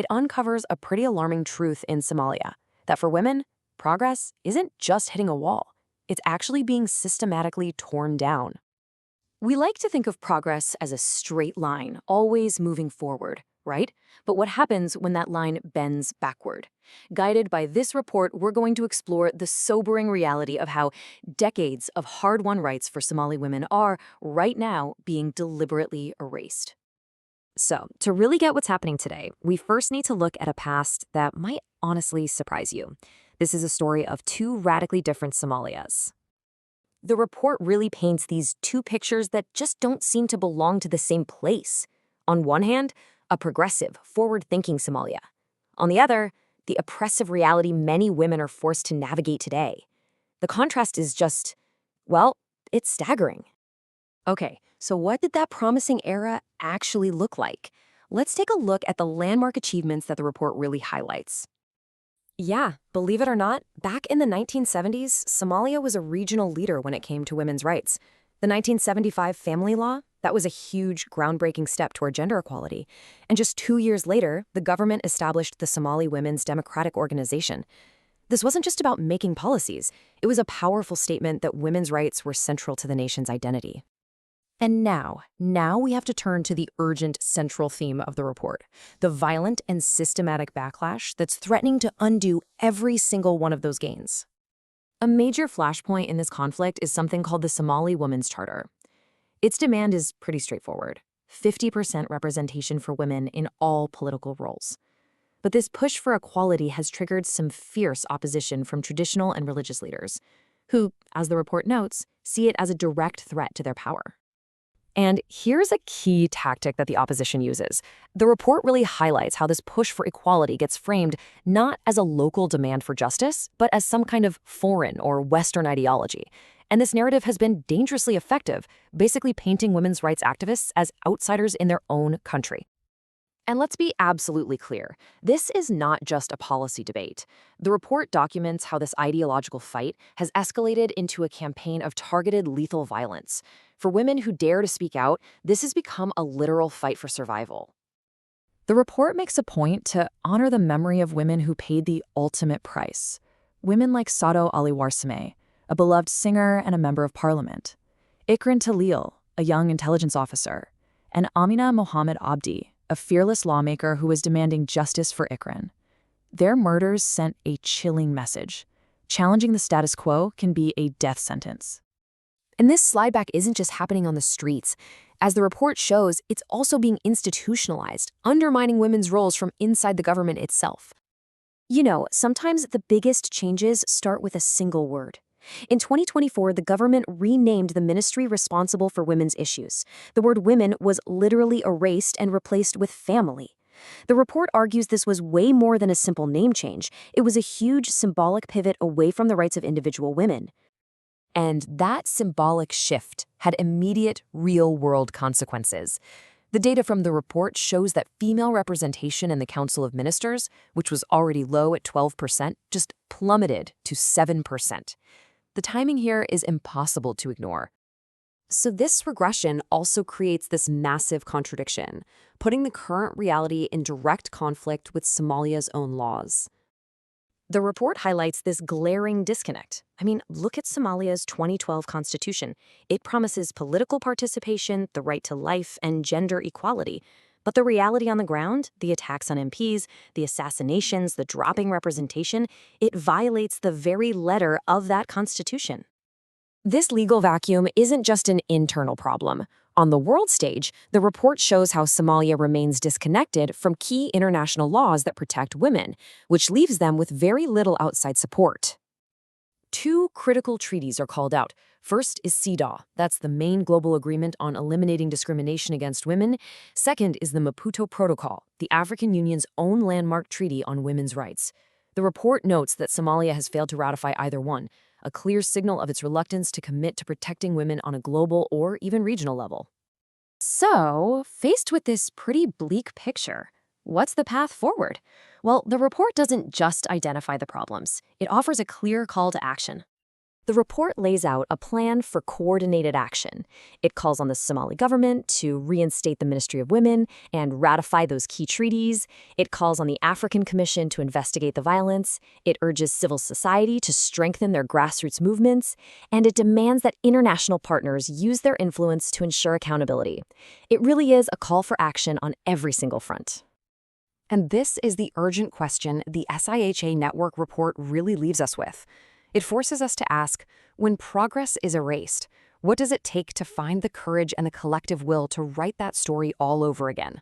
it uncovers a pretty alarming truth in Somalia, that for women, progress isn't just hitting a wall. It's actually being systematically torn down. We like to think of progress as a straight line, always moving forward, right? But what happens when that line bends backward? Guided by this report, we're going to explore the sobering reality of how decades of hard-won rights for Somali women are, right now, being deliberately erased. So, to really get what's happening today, we first need to look at a past that might honestly surprise you. This is a story of two radically different Somalias. The report really paints these two pictures that just don't seem to belong to the same place. On one hand, a progressive, forward-thinking Somalia. On the other, the oppressive reality many women are forced to navigate today. The contrast is just, well, it's staggering. Okay, so what did that promising era actually look like? Let's take a look at the landmark achievements that the report really highlights. Yeah, believe it or not, back in the 1970s, Somalia was a regional leader when it came to women's rights. The 1975 Family Law, that was a huge, groundbreaking step toward gender equality. And just 2 years later, the government established the Somali Women's Democratic Organization. This wasn't just about making policies. It was a powerful statement that women's rights were central to the nation's identity. And now we have to turn to the urgent central theme of the report, the violent and systematic backlash that's threatening to undo every single one of those gains. A major flashpoint in this conflict is something called the Somali Women's Charter. Its demand is pretty straightforward: 50% representation for women in all political roles. But this push for equality has triggered some fierce opposition from traditional and religious leaders, who, as the report notes, see it as a direct threat to their power. And here's a key tactic that the opposition uses. The report really highlights how this push for equality gets framed not as a local demand for justice, but as some kind of foreign or Western ideology. And this narrative has been dangerously effective, basically painting women's rights activists as outsiders in their own country. And let's be absolutely clear, this is not just a policy debate. The report documents how this ideological fight has escalated into a campaign of targeted lethal violence. For women who dare to speak out, this has become a literal fight for survival. The report makes a point to honor the memory of women who paid the ultimate price. Women like Sado Ali Warsame, a beloved singer and a member of parliament; Ikrin Talil, a young intelligence officer; and Amina Mohammed Abdi, a fearless lawmaker who was demanding justice for Ikrin. Their murders sent a chilling message. Challenging the status quo can be a death sentence. And this slideback isn't just happening on the streets. As the report shows, it's also being institutionalized, undermining women's roles from inside the government itself. You know, sometimes the biggest changes start with a single word. In 2024, the government renamed the ministry responsible for women's issues. The word women was literally erased and replaced with family. The report argues this was way more than a simple name change. It was a huge symbolic pivot away from the rights of individual women. And that symbolic shift had immediate, real-world consequences. The data from the report shows that female representation in the Council of Ministers, which was already low at 12%, just plummeted to 7%. The timing here is impossible to ignore. So this regression also creates this massive contradiction, putting the current reality in direct conflict with Somalia's own laws. The report highlights this glaring disconnect. I mean, look at Somalia's 2012 constitution. It promises political participation, the right to life, and gender equality. But the reality on the ground, the attacks on MPs, the assassinations, the dropping representation, it violates the very letter of that constitution. This legal vacuum isn't just an internal problem. On the world stage, the report shows how Somalia remains disconnected from key international laws that protect women, which leaves them with very little outside support. Two critical treaties are called out. First is CEDAW, that's the main global agreement on eliminating discrimination against women. Second is the Maputo Protocol, the African Union's own landmark treaty on women's rights. The report notes that Somalia has failed to ratify either one, a clear signal of its reluctance to commit to protecting women on a global or even regional level. So, faced with this pretty bleak picture, what's the path forward? Well, the report doesn't just identify the problems. It offers a clear call to action. The report lays out a plan for coordinated action. It calls on the Somali government to reinstate the Ministry of Women and ratify those key treaties. It calls on the African Commission to investigate the violence. It urges civil society to strengthen their grassroots movements. And it demands that international partners use their influence to ensure accountability. It really is a call for action on every single front. And this is the urgent question the SIHA Network report really leaves us with. It forces us to ask, when progress is erased, what does it take to find the courage and the collective will to write that story all over again?